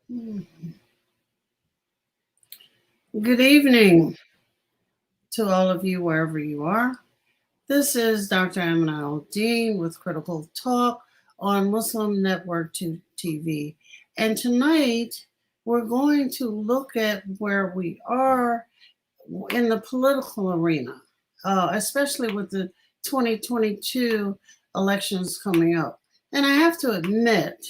Good evening to all of you, wherever you are. This is Dr. Amina Al-Din with Critical Talk on Muslim Network TV. And tonight, we're going to look at where we are in the political arena, especially with the 2022 elections coming up. And I have to admit,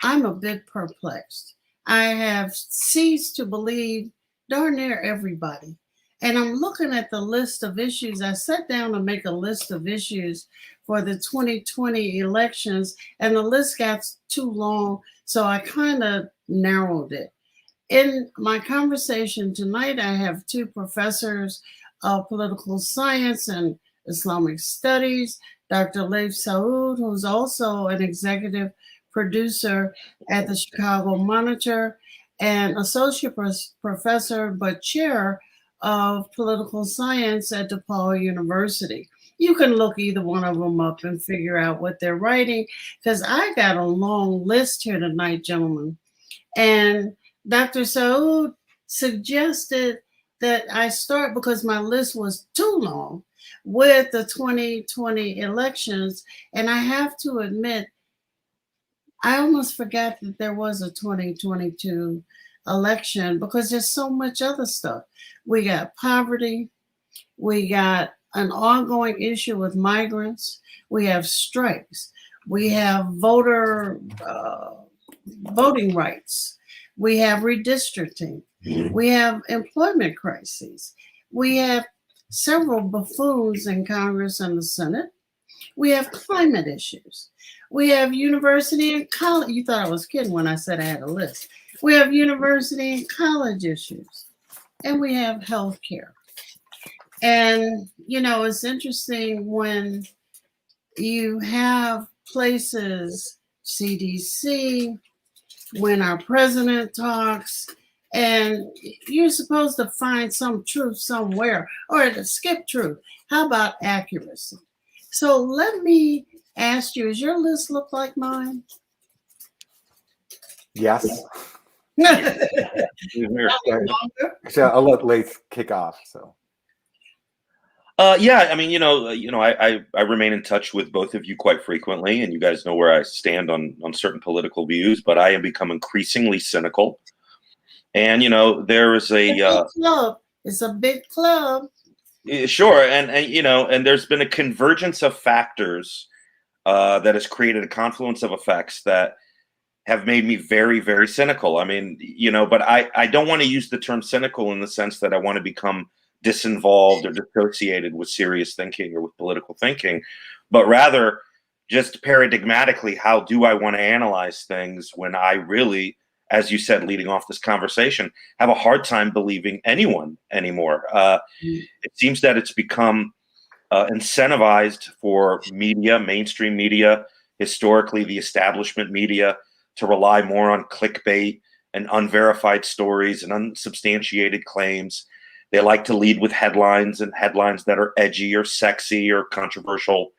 I'm a bit perplexed. I have ceased to believe darn near everybody. And I'm looking at the list of issues. I sat down to make a list of issues for the 2020 elections, and the list got too long, so I kind of narrowed it. In my conversation tonight, I have two professors of political science and Islamic studies, Dr. Leif Saud, who's also an executive producer at the Chicago Monitor, and associate professor but chair of political science at DePaul University. You can look either one of them up and figure out what they're writing, because I got a long list here tonight, gentlemen. And Dr. Saud suggested that I start, because my list was too long, with the 2020 elections. And I have to admit, I almost forgot that there was a 2022 election, because there's so much other stuff. We got poverty, we got an ongoing issue with migrants, we have strikes, we have voting rights, we have redistricting, we have employment crises, we have several buffoons in Congress and the Senate, we have climate issues, we have university and college. You thought I was kidding when I said I had a list. We have university and college issues, and we have health care. And, it's interesting when you have places, CDC, when our president talks, and you're supposed to find some truth somewhere, or to skip truth. How about accuracy? So let me ask you, does your list look like mine? Yes. So I'll let Leif kick off. So. Yeah, I mean, I remain in touch with both of you quite frequently, and you guys know where I stand on certain political views. But I have become increasingly cynical, and there is a club. It's a big club. Sure, and there's been a convergence of factors that has created a confluence of effects that have made me very, very cynical. I mean, but I don't want to use the term cynical in the sense that I want to become disinvolved or dissociated with serious thinking or with political thinking, but rather just paradigmatically, how do I want to analyze things when I really, as you said, leading off this conversation, have a hard time believing anyone anymore. It seems that it's become incentivized for media, mainstream media, historically the establishment media, to rely more on clickbait and unverified stories and unsubstantiated claims. They like to lead with headlines, and headlines that are edgy or sexy or controversial,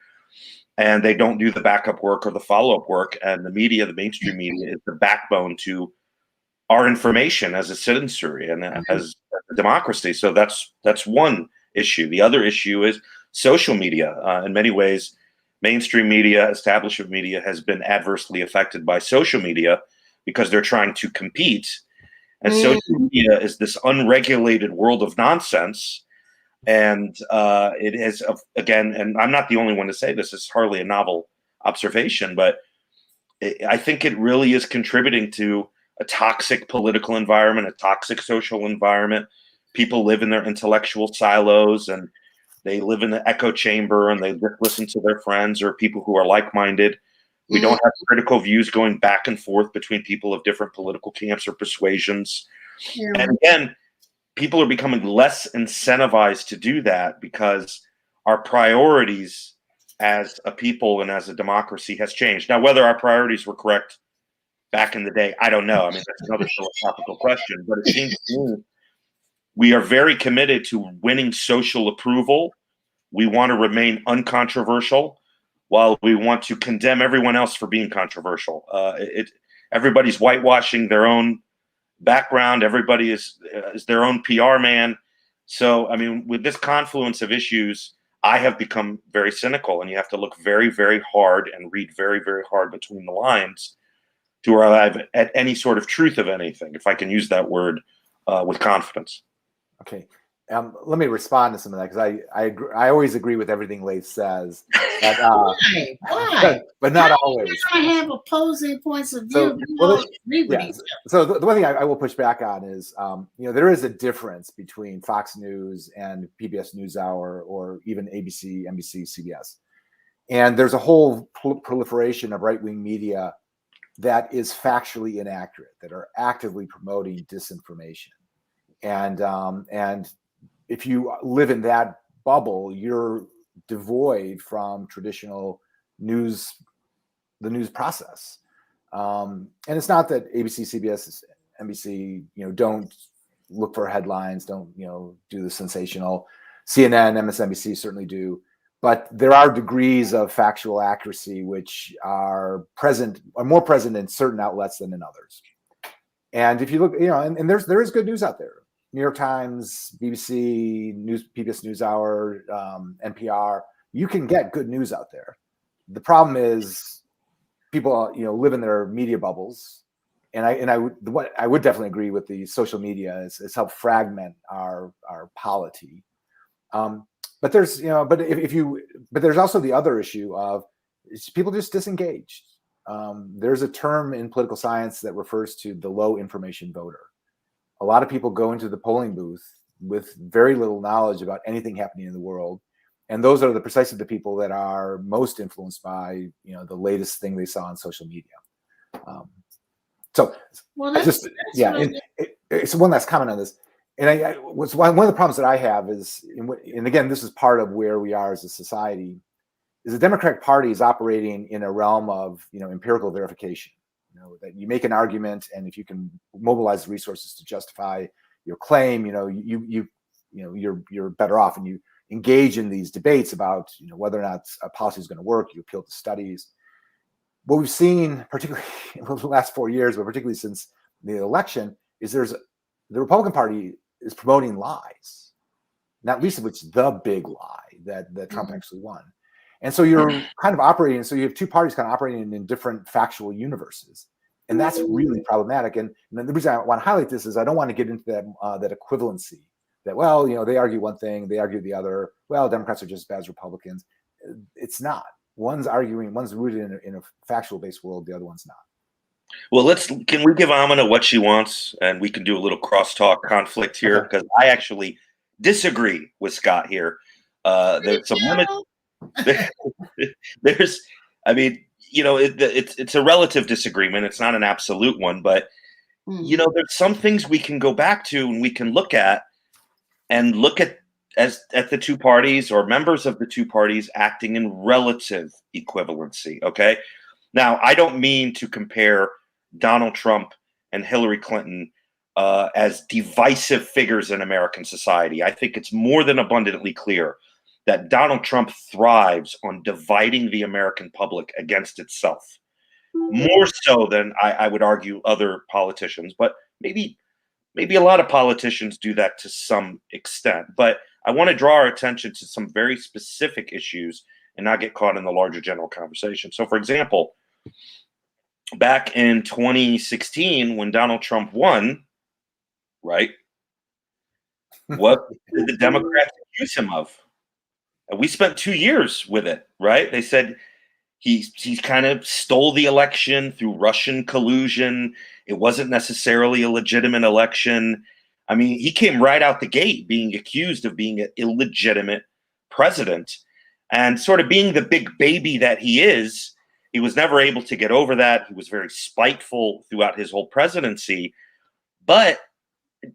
and they don't do the backup work or the follow-up work. And the media, the mainstream media, is the backbone to our information as a citizenry and as a democracy. So that's one issue. The other issue is social media. In many ways, mainstream media, establishment media has been adversely affected by social media because they're trying to compete. And social media is this unregulated world of nonsense. And it is, again, and I'm not the only one to say this, it's hardly a novel observation, but I think it really is contributing to a toxic political environment, a toxic social environment. People live in their intellectual silos, and they live in the echo chamber, and they listen to their friends or people who are like-minded. We don't have critical views going back and forth between people of different political camps or persuasions. Yeah. And again, people are becoming less incentivized to do that because our priorities as a people and as a democracy has changed. Now, whether our priorities were correct back in the day, I don't know. I mean, that's another philosophical question. But it seems to me we are very committed to winning social approval. We want to remain uncontroversial, while we want to condemn everyone else for being controversial. Everybody's whitewashing their own background. Everybody is their own PR man. So, I mean, with this confluence of issues, I have become very cynical, and you have to look very, very hard and read very, very hard between the lines to arrive at any sort of truth of anything, if I can use that word with confidence. Okay. Let me respond to some of that, because I always agree with everything Leif says. But, Why? but not How always. I have opposing points of So, view. well, Agree with yeah. each other. So the one thing I will push back on is, there is a difference between Fox News and PBS NewsHour, or even ABC, NBC, CBS. And there's a whole proliferation of right-wing media that is factually inaccurate, that are actively promoting disinformation. And if you live in that bubble, you're devoid from traditional news, the news process. And it's not that ABC, CBS, NBC, don't look for headlines, don't, do the sensational. CNN, MSNBC certainly do. But there are degrees of factual accuracy which are more present in certain outlets than in others. And if you look, and there is good news out there. New York Times, BBC, PBS NewsHour, NPR. You can get good news out there. The problem is people, live in their media bubbles, and I would definitely agree with the social media is help fragment our polity. But there's, but there's also the other issue of people just disengaged. There's a term in political science that refers to the low information voter. A lot of people go into the polling booth with very little knowledge about anything happening in the world. And those are precisely the people that are most influenced by, the latest thing they saw on social media. So it's one last comment on this. And one of the problems that I have is, and again, this is part of where we are as a society, is the Democratic Party is operating in a realm of, empirical verification. That you make an argument, and if you can mobilize resources to justify your claim, you're better off, and you engage in these debates about, whether or not a policy is going to work. You appeal to studies. What we've seen, particularly in the last 4 years, but particularly since the election, is the Republican Party is promoting lies, not least of which the big lie that Trump actually won. And so you're kind of operating. So you have two parties kind of operating in different factual universes, and that's really problematic. And the reason I want to highlight this is I don't want to get into that equivalency. That, well, they argue one thing, they argue the other. Well, Democrats are just as bad as Republicans. It's not. One's rooted in a factual-based world. The other one's not. Well, can we give Amina what she wants, and we can do a little crosstalk conflict here, because I actually disagree with Scott here. There's some limit. There's, it's a relative disagreement. It's not an absolute one, but there's some things we can go back to and we can look at the two parties or members of the two parties acting in relative equivalency. Okay. Now, I don't mean to compare Donald Trump and Hillary Clinton as divisive figures in American society. I think it's more than abundantly clear that Donald Trump thrives on dividing the American public against itself, more so than I would argue other politicians. But maybe a lot of politicians do that to some extent. But I want to draw our attention to some very specific issues and not get caught in the larger general conversation. So, for example, back in 2016, when Donald Trump won, right, what did the Democrats accuse him of? And we spent 2 years with it, right? They said he's kind of stole the election through Russian collusion. It wasn't necessarily a legitimate election. I mean, he came right out the gate being accused of being an illegitimate president, and sort of being the big baby that he is. He was never able to get over that. He was very spiteful throughout his whole presidency. But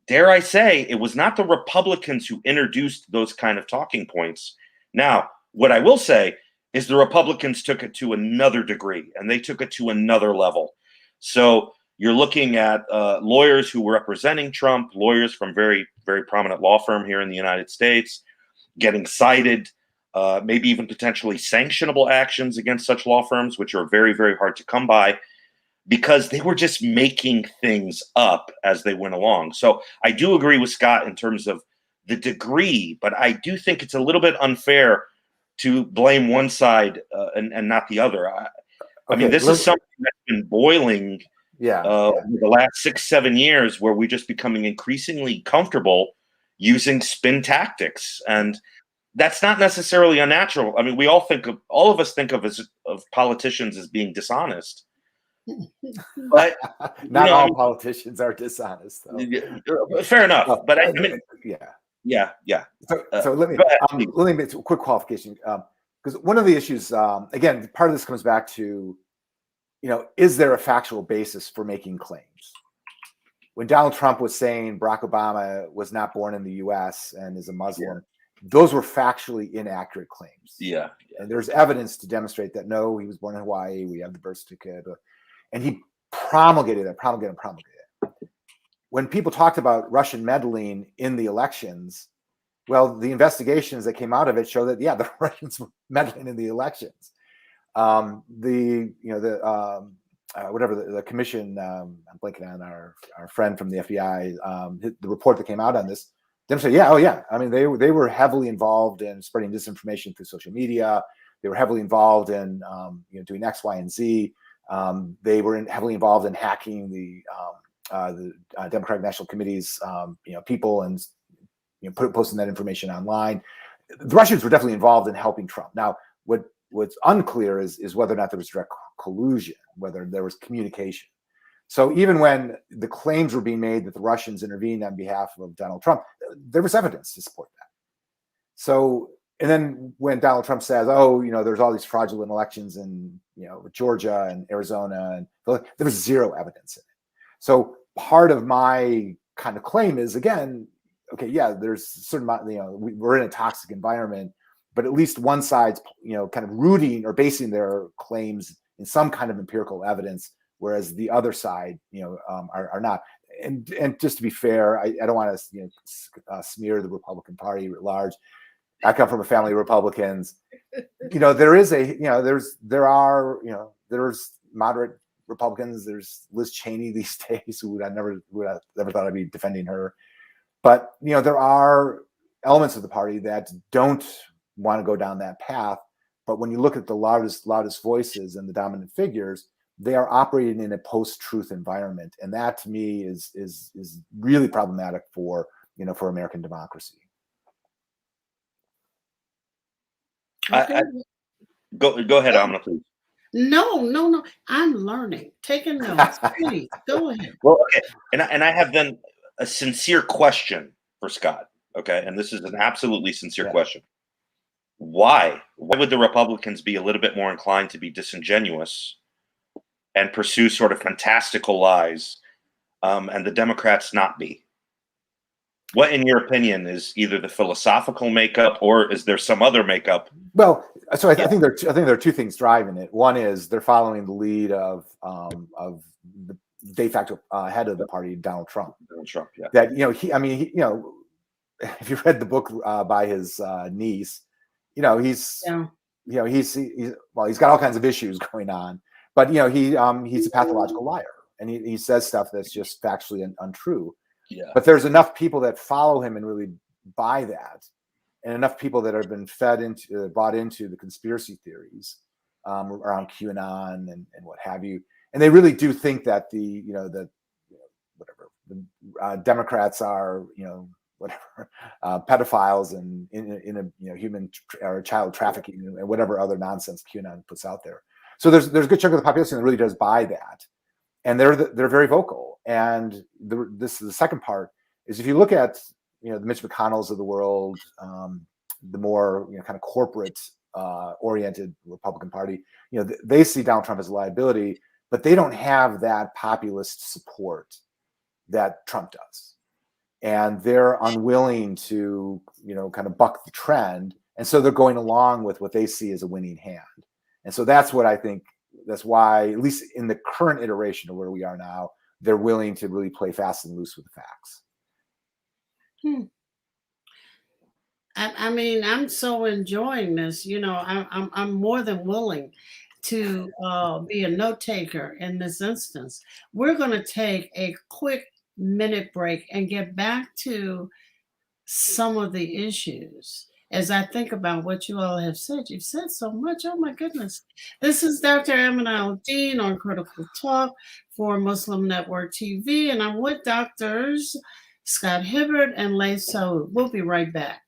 dare I say, it was not the Republicans who introduced those kind of talking points. Now, what I will say is the Republicans took it to another degree, and they took it to another level. So you're looking at lawyers who were representing Trump, lawyers from very, very prominent law firm here in the United States, getting cited, maybe even potentially sanctionable actions against such law firms, which are very, very hard to come by, because they were just making things up as they went along. So I do agree with Scott in terms of the degree, but I do think it's a little bit unfair to blame one side and not the other. I mean, this is something that's been boiling over the last 6-7 years, where we're just becoming increasingly comfortable using spin tactics, and that's not necessarily unnatural. I mean, all of us think of politicians as being dishonest, but not all politicians are dishonest, though. Fair enough, but I mean, yeah. So let me make a quick qualification, because one of the issues, again, part of this comes back to, is there a factual basis for making claims? When Donald Trump was saying Barack Obama was not born in the U.S. and is a Muslim, those were factually inaccurate claims. Yeah. And there's evidence to demonstrate that, no, he was born in Hawaii. We have the birth certificate. And he promulgated it. When people talked about Russian meddling in the elections, well, the investigations that came out of it show that, the Russians were meddling in the elections. The commission, I'm blanking on our friend from the FBI, the report that came out on this, demonstrated, I mean, they were heavily involved in spreading disinformation through social media. They were heavily involved in doing X, Y, and Z. They were heavily involved in hacking the Democratic National Committee's people and posting that information online. The Russians were definitely involved in helping Trump. Now, what's unclear is whether or not there was direct collusion, whether there was communication. So even when the claims were being made that the Russians intervened on behalf of Donald Trump, there was evidence to support that. So, and then when Donald Trump says, there's all these fraudulent elections in, Georgia and Arizona, and there was zero evidence in it. So part of my kind of claim is, again, there's a certain amount, we're in a toxic environment, but at least one side's, kind of rooting or basing their claims in some kind of empirical evidence, whereas the other side, are not. And just to be fair, I don't want to, smear the Republican Party at large. I come from a family of Republicans. There's moderate Republicans. There's Liz Cheney these days, who I never thought I'd be defending her. But there are elements of the party that don't want to go down that path. But when you look at the loudest voices and the dominant figures, they are operating in a post-truth environment, and that to me is really problematic for American democracy. Okay. Go ahead, Amna, please. No. I'm learning, taking notes. Please go ahead. Well, okay, and I have then a sincere question for Scott. Okay, and this is an absolutely sincere question. Why would the Republicans be a little bit more inclined to be disingenuous and pursue sort of fantastical lies, and the Democrats not be? What, in your opinion, is either the philosophical makeup, or is there some other makeup? Well, so I think there are two things driving it. One is they're following the lead of the de facto head of the party, Donald Trump. That if you read the book by his niece, he's got all kinds of issues going on, but he's a pathological liar, and he says stuff that's just factually untrue. Yeah. But there's enough people that follow him and really buy that, and enough people that have been bought into the conspiracy theories around QAnon and what have you, and they really do think that the Democrats are pedophiles and in a human or child trafficking and whatever other nonsense QAnon puts out there. So there's a good chunk of the population that really does buy that, and they're very vocal. And this is the second part is, if you look at the Mitch McConnells of the world, the more kind of corporate oriented Republican Party, they see Donald Trump as a liability, but they don't have that populist support that Trump does, and they're unwilling to kind of buck the trend, and so they're going along with what they see as a winning hand. And so that's what I think. That's why, at least in the current iteration of where we are now, they're willing to really play fast and loose with the facts. I mean, I'm so enjoying this. I'm more than willing. to be a note taker in this instance. We're going to take a quick minute break and get back to some of the issues. As I think about what you all have said, you've said so much. Oh my goodness. This is Dr. Amin Dean on Critical Talk for Muslim Network TV, and I'm with doctors Scott Hibbert and Laith Saud. We'll be right back.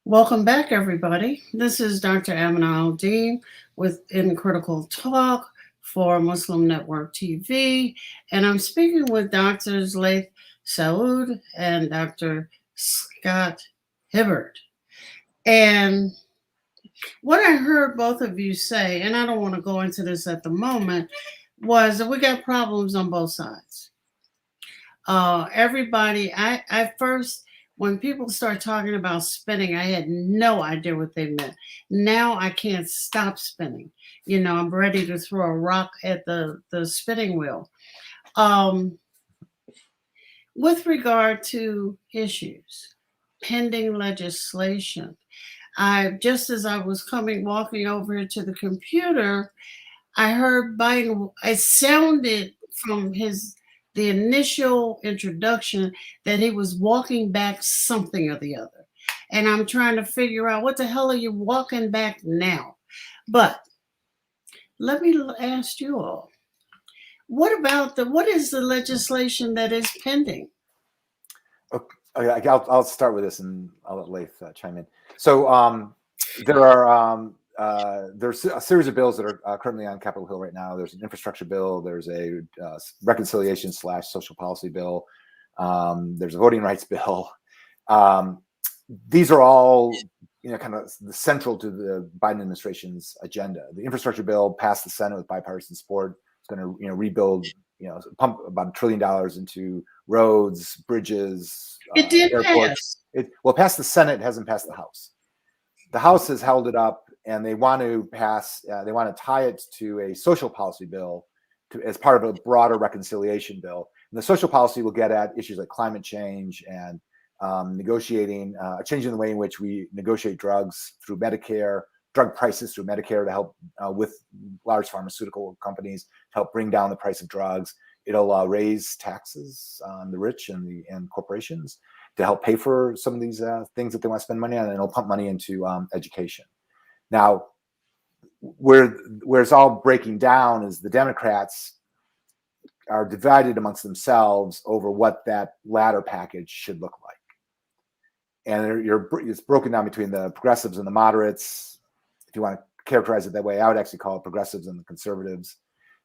Welcome back, everybody. This is Dr. Amin Dean in Critical Talk for Muslim Network TV, and I'm speaking with Doctors Laith Saud and Dr. Scott Hibbert. And what I heard both of you say, and I don't want to go into this at the moment, was that we got problems on both sides. Everybody, I first, when people start talking about spinning, I had no idea what they meant. Now I can't stop spinning. You know, I'm ready to throw a rock at the spinning wheel. With regard to issues, pending legislation, just as I was walking over to the computer, I heard Biden. It sounded from the initial introduction that he was walking back something or the other. And I'm trying to figure out what the hell are you walking back now? But let me ask you all, what is the legislation that is pending? Okay, I'll start with this and I'll let Laith chime in. So there's a series of bills that are currently on Capitol Hill right now. There's an infrastructure bill. There's a reconciliation / social policy bill. There's a voting rights bill. These are all, kind of central to the Biden administration's agenda. The infrastructure bill passed the Senate with bipartisan support. It's going to, rebuild, pump about $1 trillion into roads, bridges, It did airports. pass. It passed the Senate, hasn't passed the House. The House has held it up, and they want to tie it to a social policy bill as part of a broader reconciliation bill. And the social policy will get at issues like climate change and changing the way in which we negotiate drugs through Medicare, drug prices through Medicare to help with large pharmaceutical companies to help bring down the price of drugs. It'll raise taxes on the rich and corporations to help pay for some of these things that they want to spend money on, and it'll pump money into education. Now, where it's all breaking down is the Democrats are divided amongst themselves over what that latter package should look like. and it's broken down between the progressives and the moderates. If you want to characterize it that way, I would actually call it progressives and the conservatives,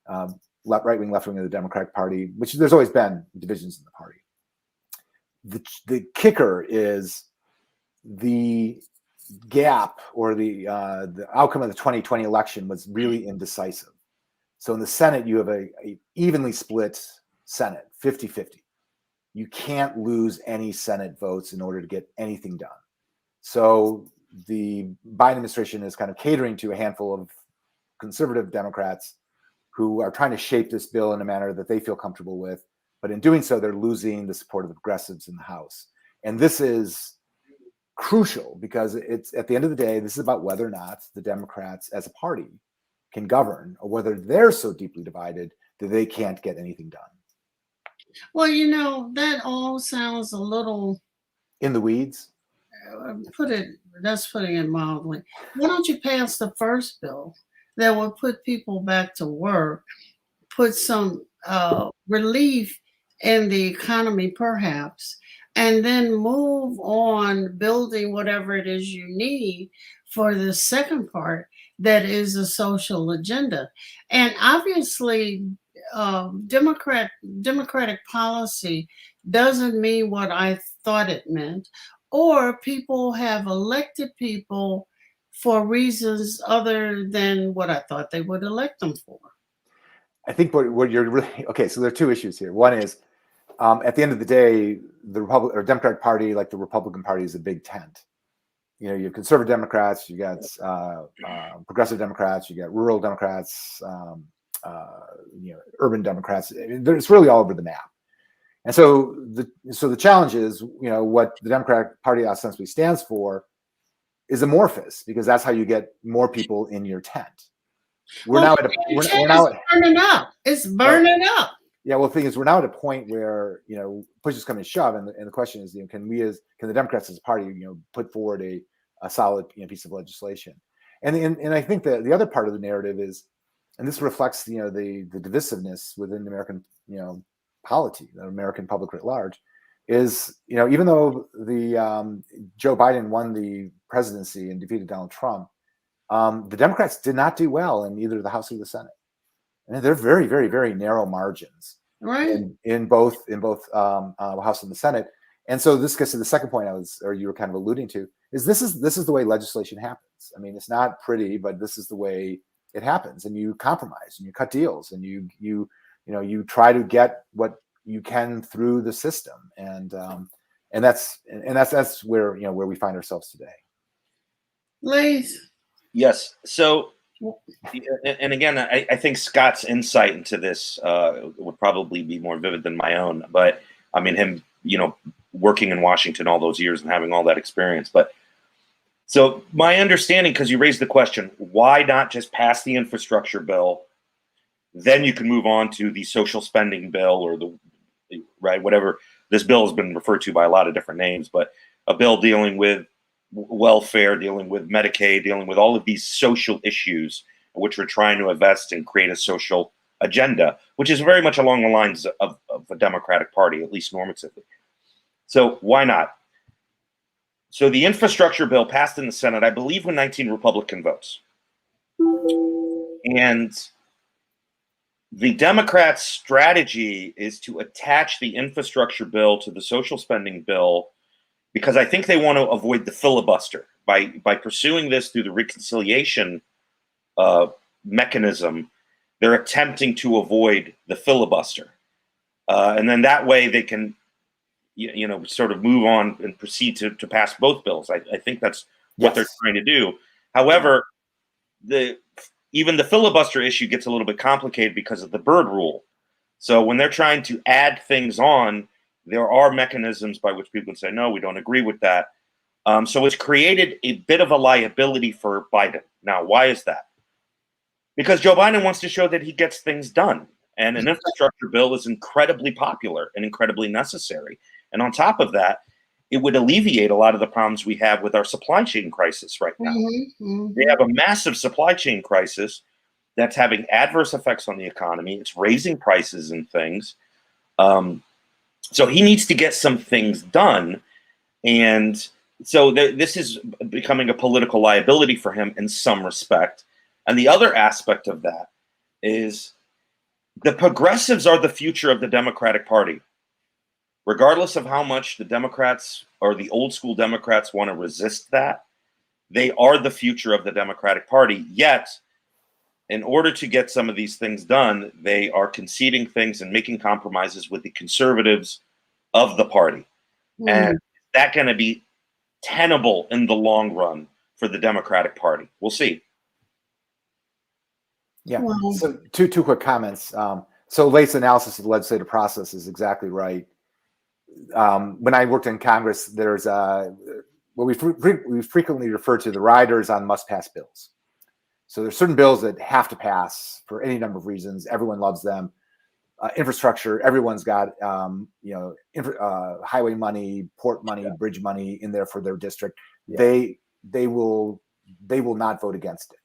right wing, left wing of the Democratic Party, which there's always been divisions in the party. The kicker is the gap, or the outcome of the 2020 election was really indecisive. So in the Senate, you have a evenly split Senate, 50-50. You can't lose any Senate votes in order to get anything done. So the Biden administration is kind of catering to a handful of conservative Democrats who are trying to shape this bill in a manner that they feel comfortable with. But in doing so, they're losing the support of the progressives in the House. And this is crucial because it's, at the end of the day, this is about whether or not the Democrats as a party can govern, or whether they're so deeply divided that they can't get anything done. Well, that all sounds a little In the weeds. That's putting it mildly. Why don't you pass the first bill that would put people back to work, put some relief in the economy perhaps, and then move on building whatever it is you need for the second part that is a social agenda. And obviously, democratic policy doesn't mean what I thought it meant, or people have elected people for reasons other than what I thought they would elect them for. I think what you're really, okay, so there are two issues here. One is, at the end of the day, the Democratic Party, like the Republican Party, is a big tent. You have conservative Democrats, you got progressive Democrats, you got rural Democrats, urban Democrats. It's really all over the map. And so the challenge is, what the Democratic Party ostensibly stands for is amorphous, because that's how you get more people in your tent. It's burning up. Yeah, well, the thing is, we're now at a point where push is coming to shove, and the question is, can the Democrats as a party, put forward a solid piece of legislation? And I think that the other part of the narrative is, and this reflects the divisiveness within American polity, the American public writ large, is even though the Joe Biden won the presidency and defeated Donald Trump, the Democrats did not do well in either the House or the Senate. And they're very, very, very narrow margins, right, in both House and the Senate. And so this gets to the second point you were kind of alluding to, is this is the way legislation happens. I mean, it's not pretty, but this is the way it happens. And you compromise, and you cut deals, and you try to get what you can through the system. And that's where where we find ourselves today. Please. Yes. So, and again, I think Scott's insight into this would probably be more vivid than my own. But I mean, him, working in Washington all those years and having all that experience. But so my understanding, because you raised the question, why not just pass the infrastructure bill? Then you can move on to the social spending bill, or whatever. This bill has been referred to by a lot of different names, but a bill dealing with welfare, dealing with Medicaid, dealing with all of these social issues, which we're trying to invest and create a social agenda, which is very much along the lines of the Democratic Party, at least normatively. So why not? So the infrastructure bill passed in the Senate, I believe, with 19 Republican votes. And the Democrats' strategy is to attach the infrastructure bill to the social spending bill, because I think they want to avoid the filibuster by pursuing this through the reconciliation mechanism. They're attempting to avoid the filibuster, and then that way they can, sort of move on and proceed to pass both bills. I think that's what they're trying to do. However, even the filibuster issue gets a little bit complicated because of the Byrd rule. So when they're trying to add things on, there are mechanisms by which people can say, no, we don't agree with that. So it's created a bit of a liability for Biden. Now, why is that? Because Joe Biden wants to show that he gets things done. And an infrastructure bill is incredibly popular and incredibly necessary. And on top of that, it would alleviate a lot of the problems we have with our supply chain crisis right now. Mm-hmm. They have a massive supply chain crisis that's having adverse effects on the economy. It's raising prices and things. So he needs to get some things done. And so this is becoming a political liability for him in some respect. And the other aspect of that is the progressives are the future of the Democratic Party. Regardless of how much the Democrats or the old school Democrats want to resist that, they are the future of the Democratic Party. Yet, in order to get some of these things done, they are conceding things and making compromises with the conservatives of the party. And that's going to be tenable in the long run for the Democratic Party. We'll see. Yeah. Well, So two quick comments. So Lath's analysis of the legislative process is exactly right. When I worked in Congress, there's what we frequently refer to the riders on must-pass bills. So there's certain bills that have to pass for any number of reasons. Everyone loves them. Infrastructure, everyone's got highway money, port money, bridge money in there for their district. Yeah. They will not vote against it.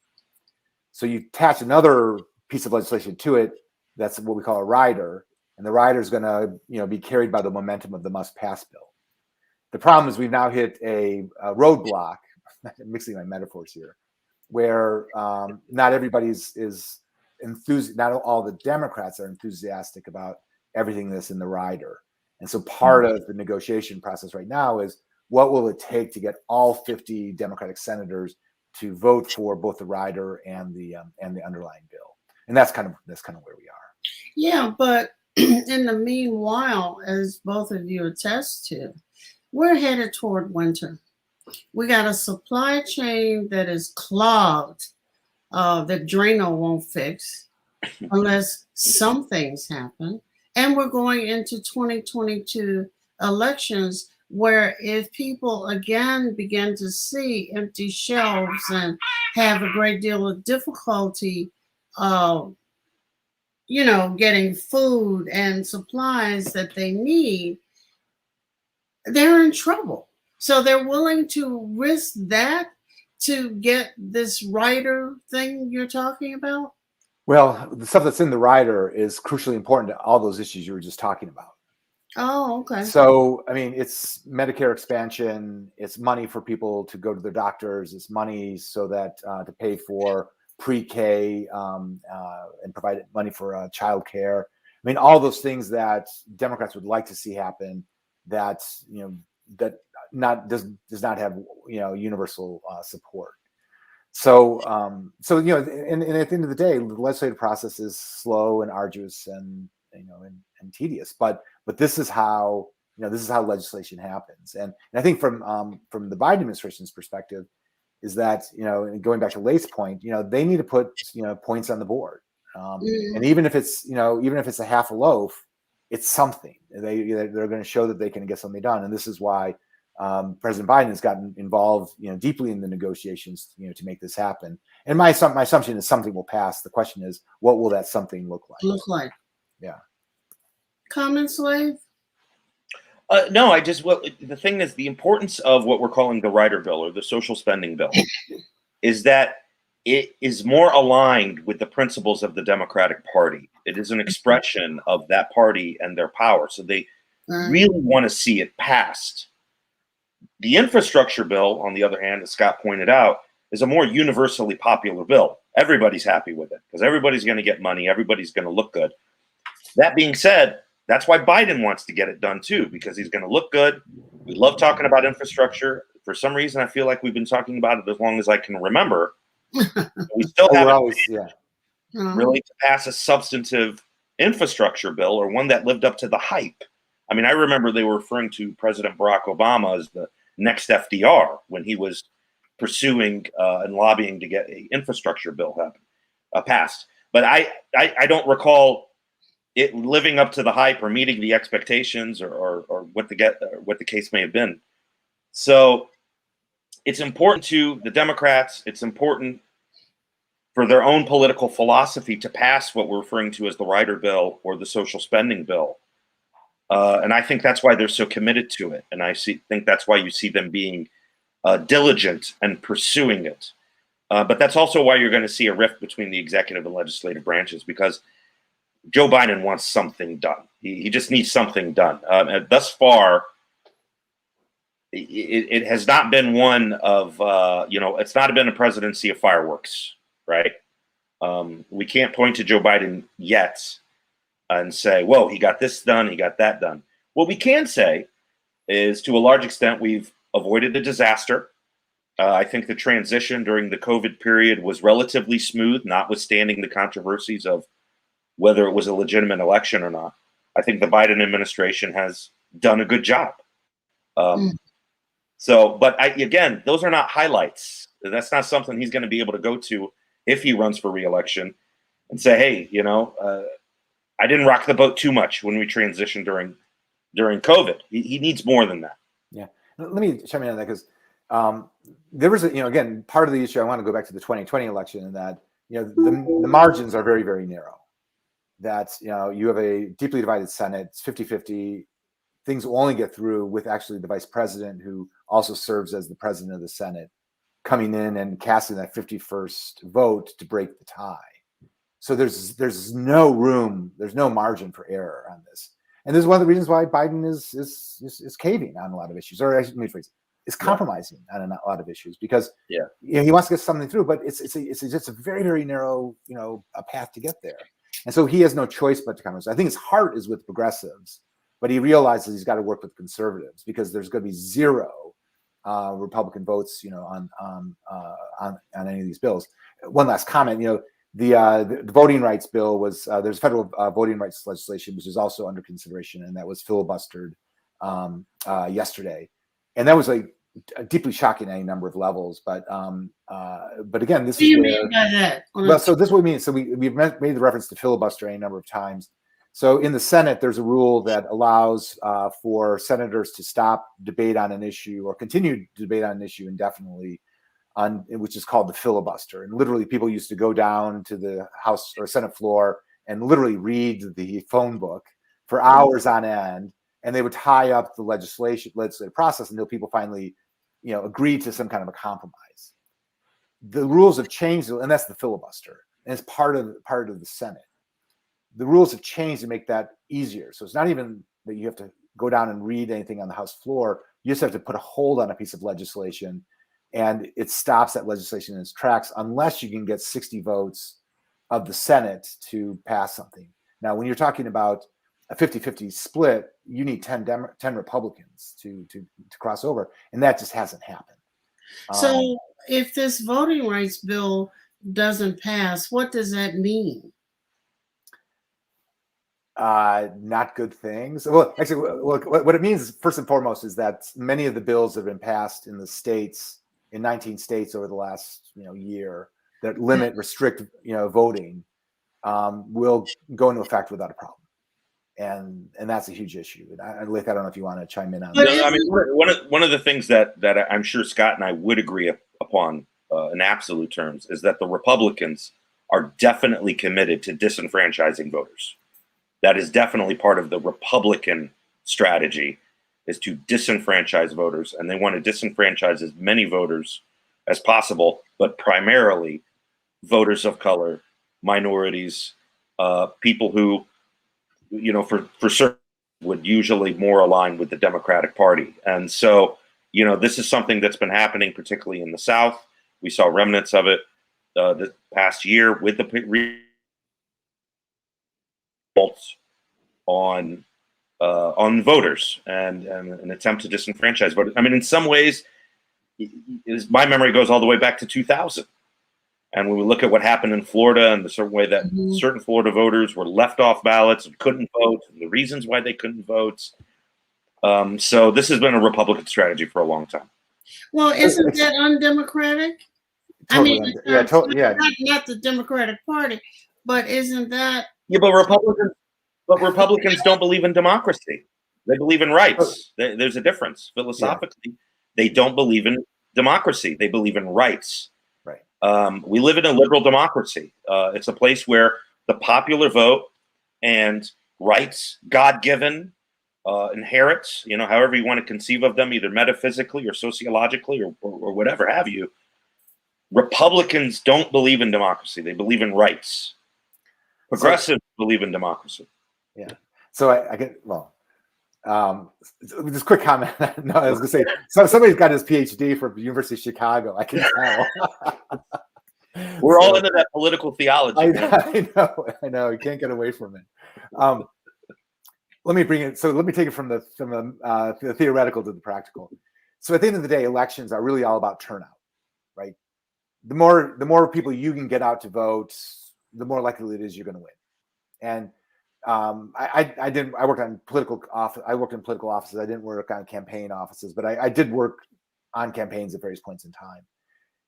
So you attach another piece of legislation to it. That's what we call a rider, and the rider is going to be carried by the momentum of the must-pass bill. The problem is we've now hit a roadblock. I'm mixing my metaphors here, where not everybody's is enthusiastic. Not all the Democrats are enthusiastic about everything that's in the rider, and so part of the negotiation process right now is what will it take to get all 50 Democratic senators to vote for both the rider and the underlying bill, and that's kind of where we are. Yeah, but in the meanwhile, as both of you attest to, we're headed toward winter. We got a supply chain that is clogged, that Drano won't fix unless some things happen, and we're going into 2022 elections, where if people again begin to see empty shelves and have a great deal of difficulty, getting food and supplies that they need, they're in trouble. So they're willing to risk that to get this rider thing you're talking about? Well, the stuff that's in the rider is crucially important to all those issues you were just talking about. Oh, okay. So, I mean, it's Medicare expansion, it's money for people to go to their doctors, it's money so that to pay for pre-K and provide money for child care. I mean, all those things that Democrats would like to see happen that, does not have, universal support. So, and at the end of the day, the legislative process is slow and arduous and tedious, but this is how legislation happens. And I think from the Biden administration's perspective is that, going back to Lath's point, they need to put, points on the board. And even if it's a half a loaf, it's something. They're going to show that they can get something done. And this is why President Biden has gotten involved, deeply in the negotiations, to make this happen. And my assumption is something will pass. The question is, what will that something look like? Yeah. Comments, Lath? No, the thing is, the importance of what we're calling the rider bill or the social spending bill is that it is more aligned with the principles of the Democratic Party. It is an expression of that party and their power. So they really want to see it passed. The infrastructure bill, on the other hand, as Scott pointed out, is a more universally popular bill. Everybody's happy with it because everybody's going to get money. Everybody's going to look good. That being said, that's why Biden wants to get it done too, because he's going to look good. We love talking about infrastructure. For some reason, I feel like we've been talking about it as long as I can remember. We still haven't really to pass a substantive infrastructure bill or one that lived up to the hype. I mean, I remember they were referring to President Barack Obama as the next FDR when he was pursuing and lobbying to get an infrastructure bill passed. But I don't recall it living up to the hype or meeting the expectations or what the case may have been. So it's important to the Democrats. It's important for their own political philosophy to pass what we're referring to as the rider bill or the social spending bill. And I think that's why they're so committed to it. And I think that's why you see them being diligent and pursuing it. But that's also why you're going to see a rift between the executive and legislative branches, because Joe Biden wants something done. He just needs something done. And thus far, it has not been one of it's not been a presidency of fireworks, right? We can't point to Joe Biden yet and say, "Whoa, he got this done, he got that done." What we can say is, to a large extent, we've avoided a disaster. I think the transition during the COVID period was relatively smooth, notwithstanding the controversies of whether it was a legitimate election or not. I think the Biden administration has done a good job. But again, those are not highlights. That's not something he's going to be able to go to if he runs for re-election and say, "Hey, I didn't rock the boat too much when we transitioned during COVID." He needs more than that. Yeah. Let me chime in on that, because there was again, part of the issue. I want to go back to the 2020 election, and that the margins are very, very narrow. That you have a deeply divided Senate. It's 50-50. Things will only get through with actually the vice president, who also serves as the president of the Senate, coming in and casting that 51st vote to break the tie. So there's no room, there's no margin for error on this. And this is one of the reasons why Biden is caving on a lot of issues, or let me rephrase, is compromising on a lot of issues, because he wants to get something through, but it's just a very, very narrow a path to get there. And so he has no choice but to compromise. I think his heart is with progressives, but he realizes he's got to work with conservatives, because there's going to be zero Republican votes on any of these bills. One last comment, the voting rights bill was there's federal voting rights legislation, which is also under consideration, and that was filibustered yesterday, and that was deeply shocking at a number of levels. But again, this what do you mean by that? Well, so this is what we mean. So we've made the reference to filibuster a number of times. So in the Senate, there's a rule that allows for senators to stop debate on an issue or continue to debate on an issue indefinitely, which is called the filibuster. And literally, people used to go down to the House or Senate floor and literally read the phone book for hours on end, and they would tie up the legislative process until people finally, agreed to some kind of a compromise. The rules have changed, and that's the filibuster, and it's part of the Senate. The rules have changed to make that easier. So it's not even that you have to go down and read anything on the House floor. You just have to put a hold on a piece of legislation, and it stops that legislation in its tracks unless you can get 60 votes of the Senate to pass something. Now, when you're talking about a 50-50 split, you need 10 Republicans to cross over, and that just hasn't happened. So if this voting rights bill doesn't pass, what does that mean? Not good things. Well, actually, what it means first and foremost is that many of the bills that have been passed in the states, in 19 states over the last year, that restrict voting, will go into effect without a problem, and that's a huge issue. And Lick, I don't know if you want to chime in on that. I mean, one of the things that I'm sure Scott and I would agree upon in absolute terms is that the Republicans are definitely committed to disenfranchising voters. That is definitely part of the Republican strategy, is to disenfranchise voters, and they want to disenfranchise as many voters as possible, but primarily voters of color, minorities, people who, for certain would usually more align with the Democratic Party. And so, this is something that's been happening, particularly in the South. We saw remnants of it this past year with the on voters and an attempt to disenfranchise voters. I mean, in some ways, my memory goes all the way back to 2000. And when we look at what happened in Florida and the certain way that certain Florida voters were left off ballots and couldn't vote, and the reasons why they couldn't vote. So this has been a Republican strategy for a long time. Well, isn't that undemocratic? Totally, not the Democratic Party, but isn't that? Yeah, but Republicans don't believe in democracy. They believe in rights. There's a difference. Philosophically, they don't believe in democracy. They believe in rights. Right. We live in a liberal democracy. It's a place where the popular vote and rights, God-given, inherent, however you want to conceive of them, either metaphysically or sociologically or whatever have you. Republicans don't believe in democracy. They believe in rights. Progressives believe in democracy. Yeah. So I get, well, Just quick comment. No, I was going to say, somebody's got his PhD from the University of Chicago. I can tell. We're all into that political theology. I know. You can't get away from it. Let me bring it. So let me take it from the theoretical to the practical. So at the end of the day, elections are really all about turnout, right? The more people you can get out to vote, the more likely it is you're going to win. And I worked on political office. I worked in political offices. I didn't work on campaign offices, but I did work on campaigns at various points in time.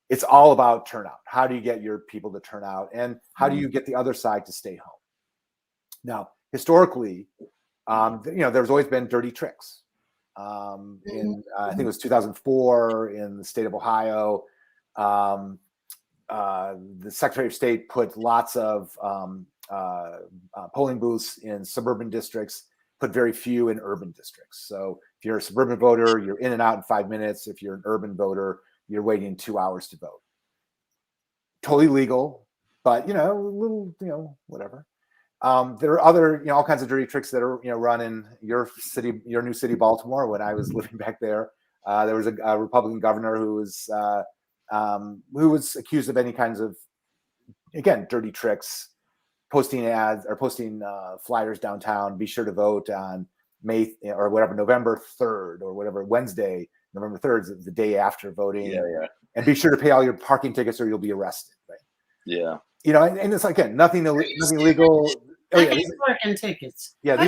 It's all about turnout. How do you get your people to turn out, and how do you get the other side to stay home? Now, historically, there's always been dirty tricks. In I think it was 2004 in the state of Ohio, the Secretary of State put lots of polling booths in suburban districts, put very few in urban districts. So if you're a suburban voter, you're in and out in 5 minutes. If you're an urban voter, you're waiting 2 hours to vote. Totally legal, but a little, whatever. There are other, all kinds of dirty tricks that are, run in your city, your new city, Baltimore. When I was living back there, there was a Republican governor who was accused of any kinds of, again, dirty tricks, posting ads or posting flyers downtown. Be sure to vote on November 3rd or whatever, Wednesday, November 3rd is the day after voting. Yeah. And be sure to pay all your parking tickets or you'll be arrested. Right. Yeah. And it's again, nothing illegal. Oh, yeah, parking tickets. Yeah,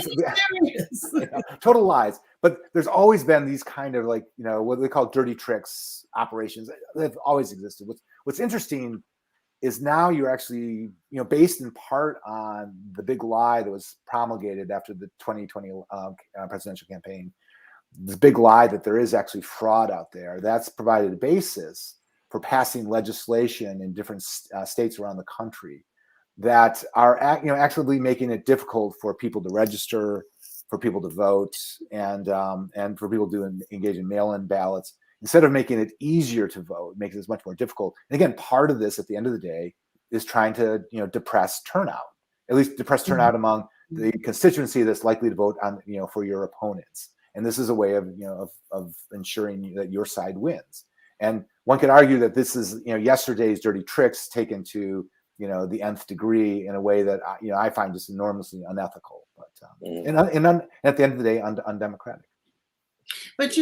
total lies. But there's always been these kind of what they call dirty tricks operations. They've always existed. What's interesting is now you're actually based in part on the big lie that was promulgated after the 2020 presidential campaign. This big lie that there is actually fraud out there. That's provided a basis for passing legislation in different states around the country that are actually making it difficult for people to register, for people to vote, and for people to engage in mail-in ballots. Instead of making it easier to vote, it makes it much more difficult. And again, part of this at the end of the day is trying to depress turnout, at least depress turnout among the constituency that's likely to vote on for your opponents. And this is a way of ensuring that your side wins. And one could argue that this is yesterday's dirty tricks taken to the nth degree in a way that I find just enormously unethical, but and at the end of the day, undemocratic. But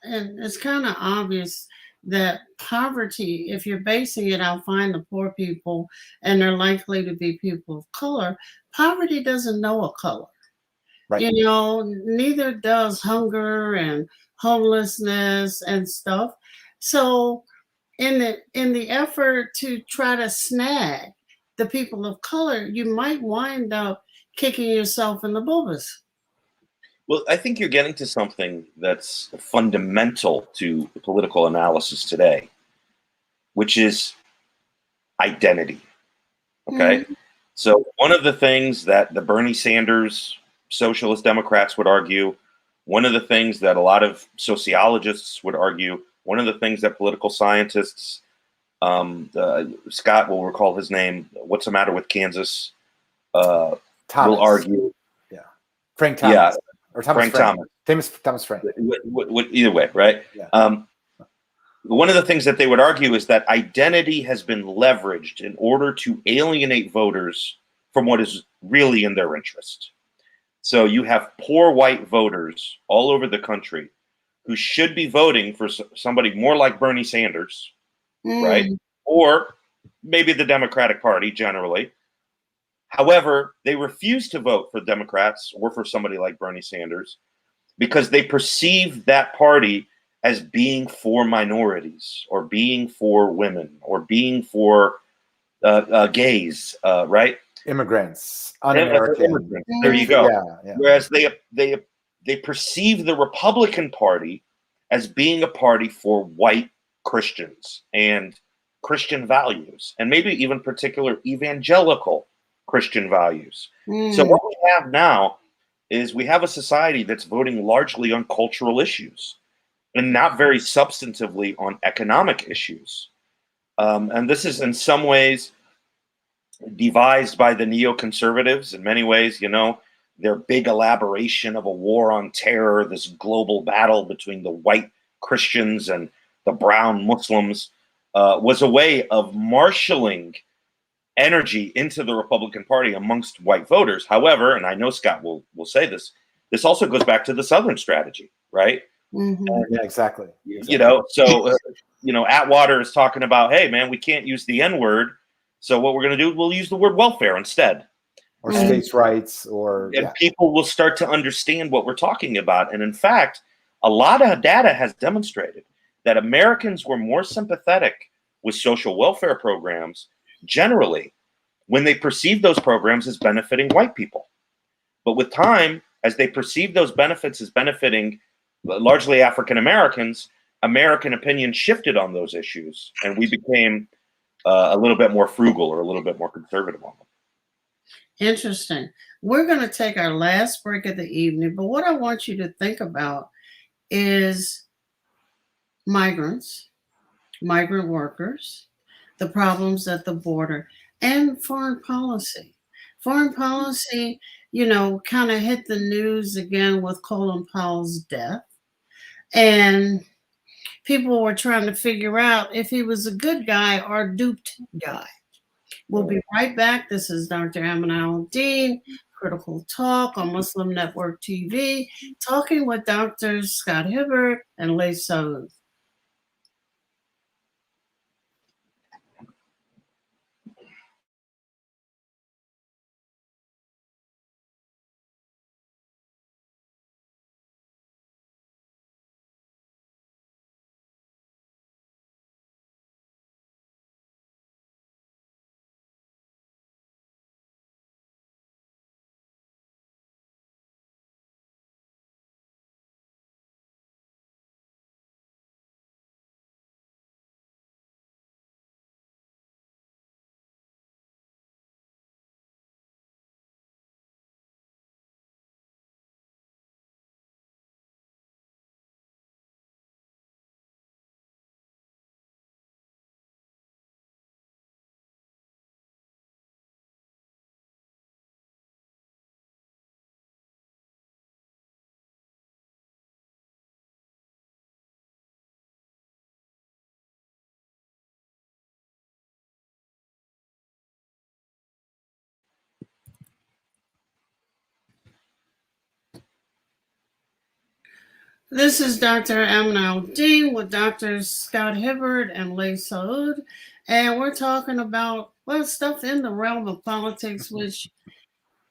and it's kind of obvious that poverty, if you're basing it on find the poor people and they're likely to be people of color, poverty doesn't know a color. Right. Neither does hunger and homelessness and stuff. So in the effort to try to snag the people of color, you might wind up kicking yourself in the boobies. Well, I think you're getting to something that's fundamental to political analysis today, which is identity. Okay. Mm-hmm. So one of the things that the Bernie Sanders socialist Democrats would argue, one of the things that a lot of sociologists would argue, one of the things that political scientists, Scott will recall his name, What's the Matter with Kansas, will argue. Yeah. Frank Thomas. Yeah. Or Thomas Thomas Frank. Either way, right? Yeah. One of the things that they would argue is that identity has been leveraged in order to alienate voters from what is really in their interest. So you have poor white voters all over the country who should be voting for somebody more like Bernie Sanders, right? Or maybe the Democratic Party generally. However, they refuse to vote for Democrats or for somebody like Bernie Sanders because they perceive that party as being for minorities or being for women or being for gays, right? Immigrants, un-American. Immigrants. There you go. Yeah. Whereas they perceive the Republican Party as being a party for white Christians and Christian values, and maybe even particular evangelical Christian values. So what we have now is we have a society that's voting largely on cultural issues and not very substantively on economic issues. And this is in some ways devised by the neoconservatives. In many ways, their big elaboration of a war on terror, this global battle between the white Christians and the brown Muslims, was a way of marshaling energy into the Republican Party amongst white voters. However, and I know Scott will say this also goes back to the Southern strategy, right? Yeah, exactly. You know, so Atwater is talking about, hey man, we can't use the N-word, so what we're going to do, we'll use the word welfare instead, or states' rights, and people will start to understand what we're talking about. And in fact, a lot of data has demonstrated that Americans were more sympathetic with social welfare programs generally when they perceive those programs as benefiting white people. But with time, as they perceive those benefits as benefiting largely African Americans, American opinion shifted on those issues, and we became a little bit more frugal or a little bit more conservative on them. Interesting. We're going to take our last break of the evening, but what I want you to think about is migrants, migrant workers, the problems at the border, and foreign policy. Foreign policy, kind of hit the news again with Colin Powell's death. And people were trying to figure out if he was a good guy or a duped guy. We'll be right back. This is Dr. Amin Al-Deen, Critical Talk on Muslim Network TV, talking with Drs. Scott Hibbert and Leigh Saud. This is Dr. Amin Al-Deen with Drs. Scott Hibbert and Leigh Saud, and we're talking about, stuff in the realm of politics, which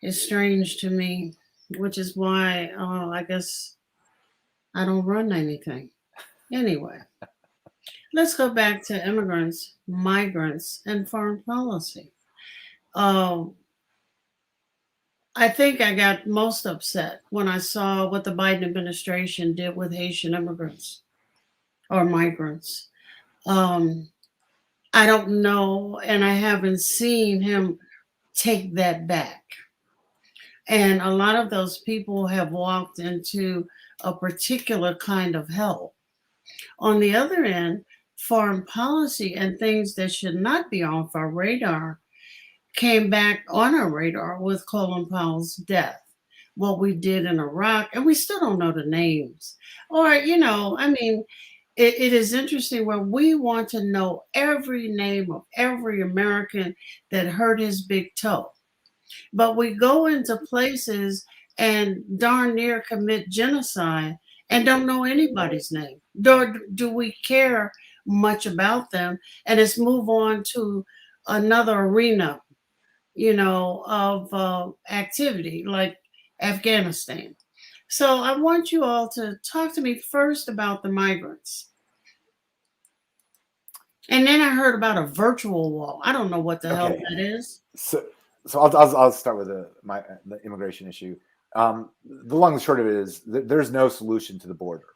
is strange to me, which is why I guess I don't run anything. Anyway, let's go back to immigrants, migrants, and foreign policy. I think I got most upset when I saw what the Biden administration did with Haitian immigrants or migrants. I don't know, and I haven't seen him take that back. And a lot of those people have walked into a particular kind of hell. On the other end, foreign policy and things that should not be off our radar came back on our radar with Colin Powell's death, what we did in Iraq, and we still don't know the names. Or, it is interesting where we want to know every name of every American that hurt his big toe. But we go into places and darn near commit genocide and don't know anybody's name. Do we care much about them? And let's move on to another arena of activity like Afghanistan. So I want you all to talk to me first about the migrants. And then I heard about a virtual wall. I don't know what the hell that is. So I'll start with the immigration issue. The long and short of it is there's no solution to the border.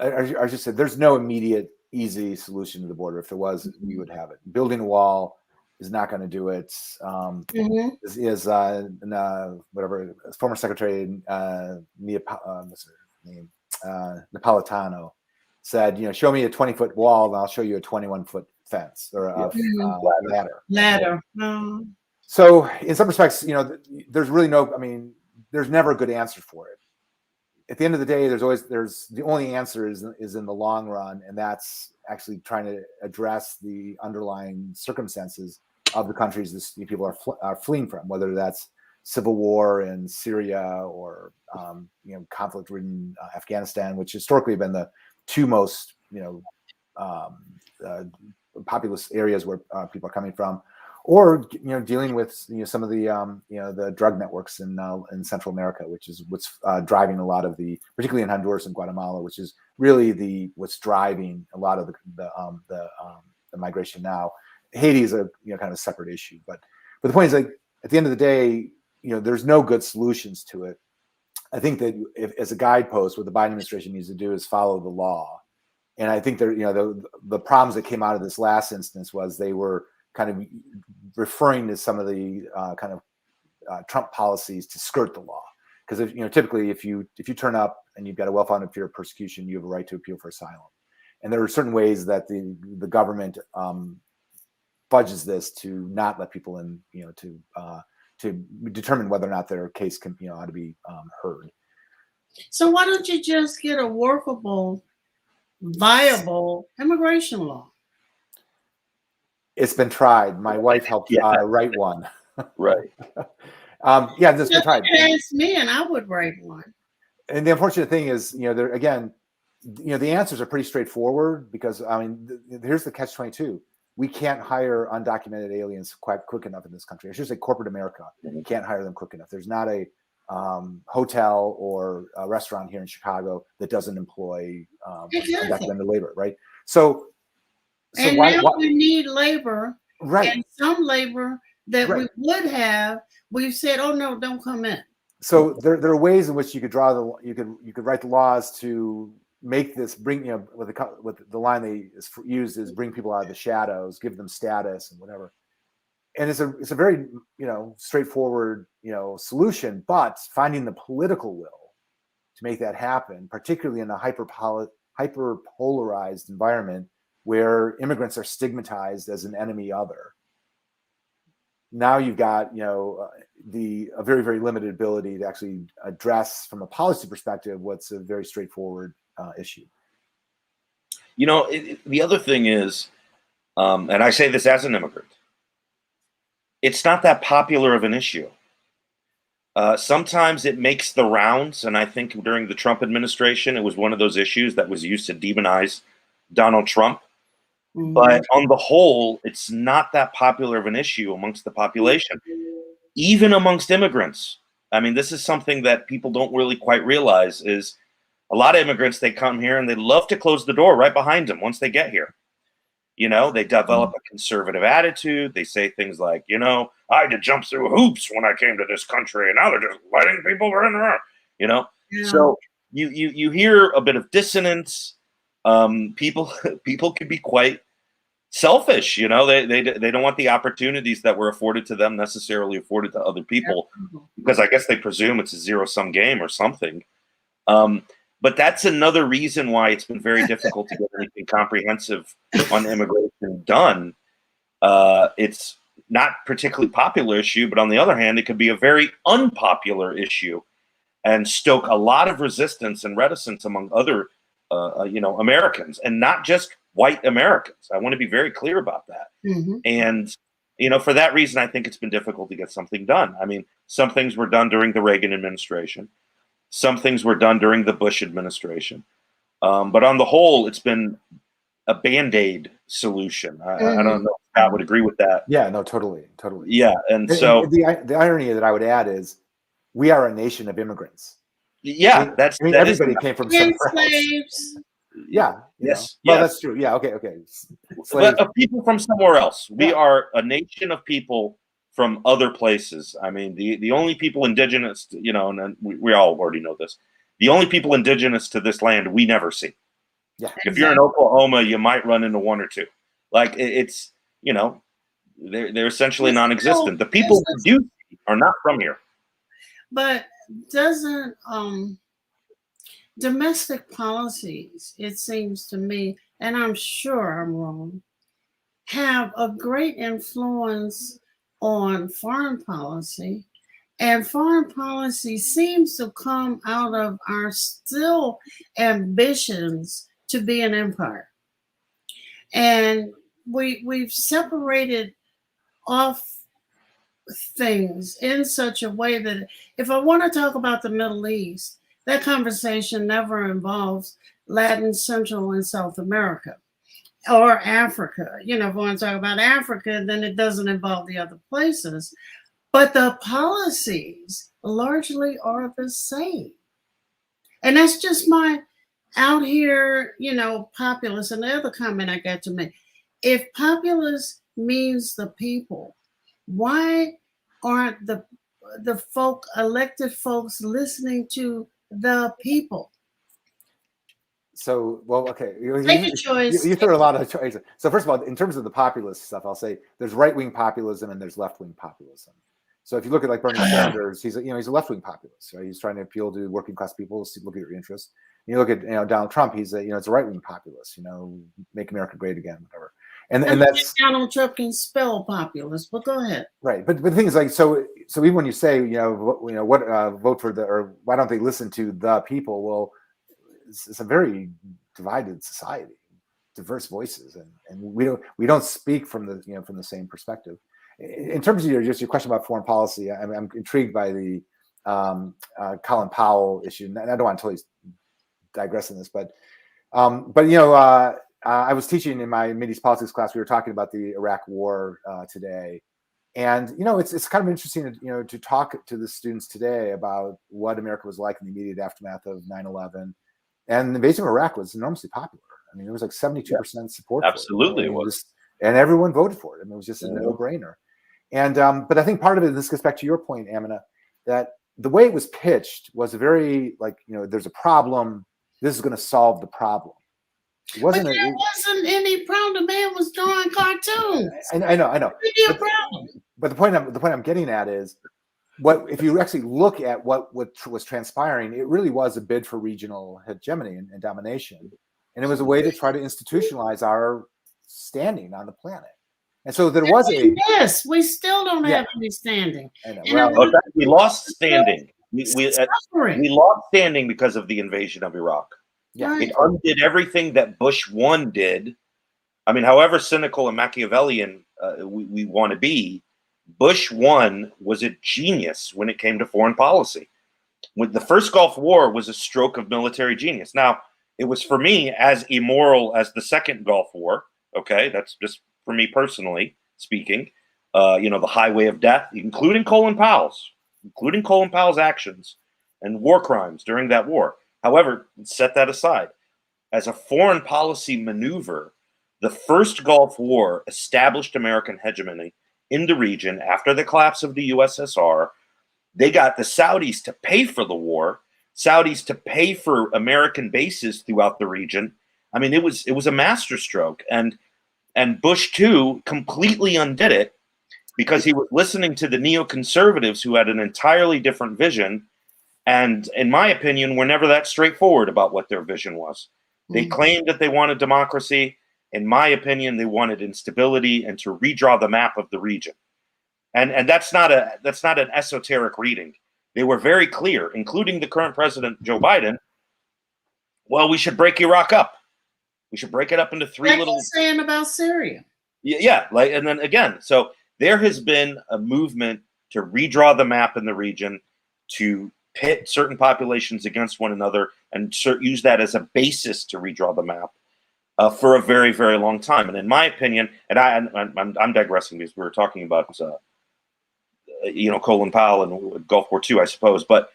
I just said there's no immediate, easy solution to the border. If there was, we would have it. Building a wall is not going to do it. Whatever former Secretary Napolitano said, show me a 20-foot wall and I'll show you a 21-foot fence or a ladder. So in some respects, there's really no, I mean, there's never a good answer for it. At the end of the day, there's the only answer is in the long run, and that's actually trying to address the underlying circumstances of the countries these people are fleeing from, whether that's civil war in Syria or conflict-ridden Afghanistan, which historically have been the two most populous areas where people are coming from, or dealing with some of the the drug networks in Central America, which is what's driving a lot of particularly in Honduras and Guatemala, which is really what's driving a lot of the migration now. Haiti is a kind of a separate issue, but the point is, like, at the end of the day, there's no good solutions to it. I think that as a guidepost, what the Biden administration needs to do is follow the law. And I think the problems that came out of this last instance was they were kind of referring to some of the Trump policies to skirt the law. Because typically if you turn up and you've got a well-founded fear of persecution, you have a right to appeal for asylum. And there are certain ways that the government fudges this to not let people in, to determine whether or not their case can, ought to be heard. So why don't you just get a workable, viable immigration law? It's been tried. My wife helped write one. Right. Yeah, this been tried. Ask me, and I would write one. And the unfortunate thing is, there again, the answers are pretty straightforward because here's the catch-22. We can't hire undocumented aliens quite quick enough in this country. I should say corporate America can't hire them quick enough. There's not a hotel or a restaurant here in Chicago that doesn't employ undocumented labor, right? So now we need labor, right? And some labor that we would have, we've said, oh no, don't come in. So there are ways in which you could you could write the laws to make this bring with the line they used is bring people out of the shadows, give them status and whatever. And it's a very straightforward solution, but finding the political will to make that happen, particularly in a hyper polarized environment where immigrants are stigmatized as an enemy other. Now you've got a very, very limited ability to actually address from a policy perspective what's a very straightforward issue. The other thing is, and I say this as an immigrant, it's not that popular of an issue. Sometimes it makes the rounds, and I think during the Trump administration, it was one of those issues that was used to demonize Donald Trump. Mm-hmm. But on the whole, it's not that popular of an issue amongst the population, even amongst immigrants. I mean, this is something that people don't really quite realize is a lot of immigrants, they come here and they love to close the door right behind them once they get here. They develop a conservative attitude. They say things like, I had to jump through hoops when I came to this country, and now they're just letting people in there, Yeah. So you hear a bit of dissonance. People can be quite selfish. They don't want the opportunities that were afforded to them necessarily afforded to other people, because I guess they presume it's a zero-sum game or something. But that's another reason why it's been very difficult to get anything comprehensive on immigration done. It's not particularly popular issue, but on the other hand, it could be a very unpopular issue and stoke a lot of resistance and reticence among other, Americans, and not just white Americans. I want to be very clear about that. Mm-hmm. And, for that reason, I think it's been difficult to get something done. I mean, some things were done during the Reagan administration. Some things were done during the Bush administration. But on the whole, it's been a Band-Aid solution. I don't know if Scott would agree with that. Yeah, no, totally. Yeah, and so... The irony that I would add is we are a nation of immigrants. Yeah, everybody came from somewhere else. Yeah. Yes. Well, that's true. Yeah. Okay. But of people from somewhere else. We are a nation of people from other places. I mean, the only people indigenous, and we all already know this. The only people indigenous to this land we never see. Yeah. If you're in Oklahoma, you might run into one or two. Like it's, they're essentially non-existent. The people who do see are not from here. But doesn't domestic policies, it seems to me, and I'm sure I'm wrong, have a great influence on foreign policy, and foreign policy seems to come out of our still ambitions to be an empire. And we've separated off things in such a way that if I want to talk about the Middle East, that conversation never involves Latin, Central, and South America or Africa. You know, if I want to talk about Africa, then it doesn't involve the other places. But the policies largely are the same. And that's just my out here, you know, populace. And the other comment I got to make, if populace means the people, why aren't the elected folks listening to the people? So, well, okay, Take a choice. you throw a lot of choices. So first of all, in terms of the populist stuff, I'll say there's right-wing populism and there's left-wing populism. So if you look at like Bernie Sanders, he's a left-wing populist, right? He's trying to appeal to working class people, look at your interests. You look at Donald Trump, he's it's a right-wing populist, make America great again, whatever. And that's Donald Trump can spell populist, but go ahead. Right, but the thing is, like, so even when you say what vote for or why don't they listen to the people? Well, it's a very divided society, diverse voices, and we don't speak from the from the same perspective. In terms of your question about foreign policy, I'm intrigued by the Colin Powell issue. And I don't want to totally digress in this, but I was teaching in my Mideast politics class. We were talking about the Iraq War today, and it's kind of interesting to talk to the students today about what America was like in the immediate aftermath of 9/11, and the invasion of Iraq was enormously popular. I mean, it was like 72% support. Absolutely, it was, and everyone voted for it. I mean, it was just a no-brainer. And but I think part of it, and this goes back to your point, Amina, that the way it was pitched was a very there's a problem. This is going to solve the problem. It wasn't any problem. The man was drawing cartoons. I know. But the point I'm getting at is, if you actually look at what was transpiring, it really was a bid for regional hegemony and domination, and it was a way to try to institutionalize our standing on the planet. And so there was yes, we still don't have any standing. I know. Well, we lost standing. We lost standing because of the invasion of Iraq. Yeah, right. It undid everything that Bush 1 did. I mean, however cynical and Machiavellian we want to be, Bush 1 was a genius when it came to foreign policy. When the first Gulf War was a stroke of military genius. Now, it was for me as immoral as the second Gulf War. Okay, that's just for me personally speaking. The highway of death, including Colin Powell's actions and war crimes during that war. However, set that aside. As a foreign policy maneuver, the first Gulf War established American hegemony in the region after the collapse of the USSR. They got the Saudis to pay for the war, Saudis to pay for American bases throughout the region. I mean, it was a masterstroke, and Bush 2 completely undid it because he was listening to the neoconservatives who had an entirely different vision. And in my opinion, were never that straightforward about what their vision was. They claimed that they wanted democracy. In my opinion, they wanted instability and to redraw the map of the region. And that's not an esoteric reading. They were very clear, including the current president, Joe Biden. Well, we should break Iraq up. We should break it up into three little. Saying about Syria. Yeah, and then again, so there has been a movement to redraw the map in the region, to pit certain populations against one another and use that as a basis to redraw the map for a very, very long time. And in my opinion, and I'm digressing because we were talking about Colin Powell and Gulf War II, I suppose, but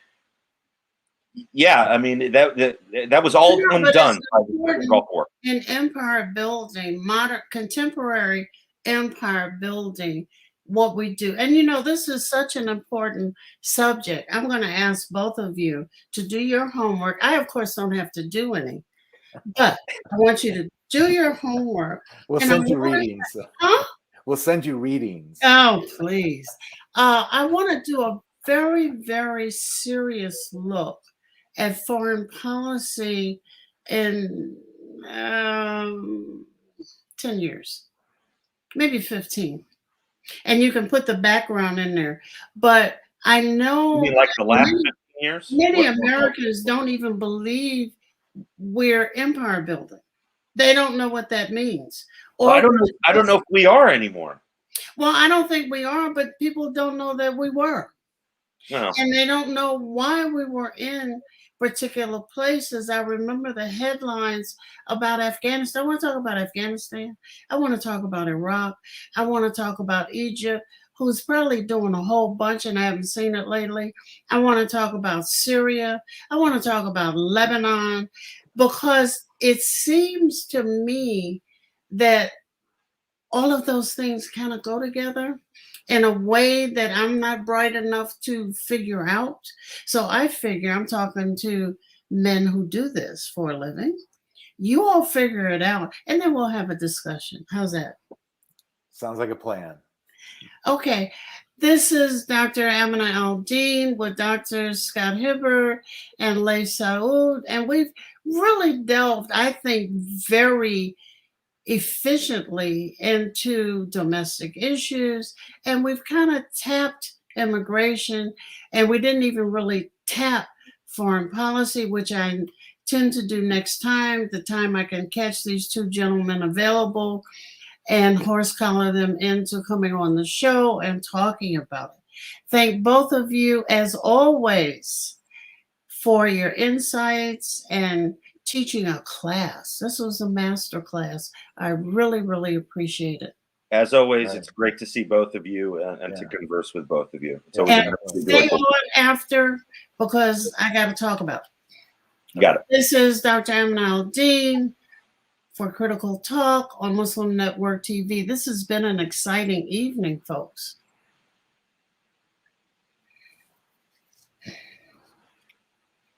yeah, I mean that was all undone by the Gulf War. In empire building, modern contemporary empire building, what we do. And this is such an important subject. I'm going to ask both of you to do your homework. I, of course, don't have to do any, but I want you to do your homework. We'll send you readings. Huh? We'll send you readings. Oh, please. I want to do a very, very serious look at foreign policy in 10 years, maybe 15. and you can put the background in there. But I know You mean like the last many, 15 years? many What- Americans don't even believe we're empire building. They don't know what that means. Well, I don't know. I don't know if we are anymore. Well, I don't think we are, but people don't know that we were. No. And they don't know why we were in particular places. I remember the headlines about Afghanistan. I want to talk about Afghanistan. I want to talk about Iraq. I want to talk about Egypt, who's probably doing a whole bunch, and I haven't seen it lately. I want to talk about Syria. I want to talk about Lebanon, because it seems to me that all of those things kind of go together in a way that I'm not bright enough to figure out. So I figure, I'm talking to men who do this for a living. You all figure it out, and then we'll have a discussion. How's that? Sounds like a plan. Okay. This is Dr. Amina Al-Din with Dr. Scott Hibbert and Leigh Saud. And we've really delved, I think, very efficiently into domestic issues, and we've kind of tapped immigration, and we didn't even really tap foreign policy, which I tend to do next time, the time I can catch these two gentlemen available and horse collar them into coming on the show and talking about it. Thank both of you, as always, for your insights and teaching a class. This was a master class. I really, really appreciate it. As always, Right. it's great to see both of you and to Yeah. converse with both of you. It's Yeah. always And nice to stay do it. on after, because I got to talk about it. Got it. This is Dr. Amina Al-Din for Critical Talk on Muslim Network TV. This has been an exciting evening, folks.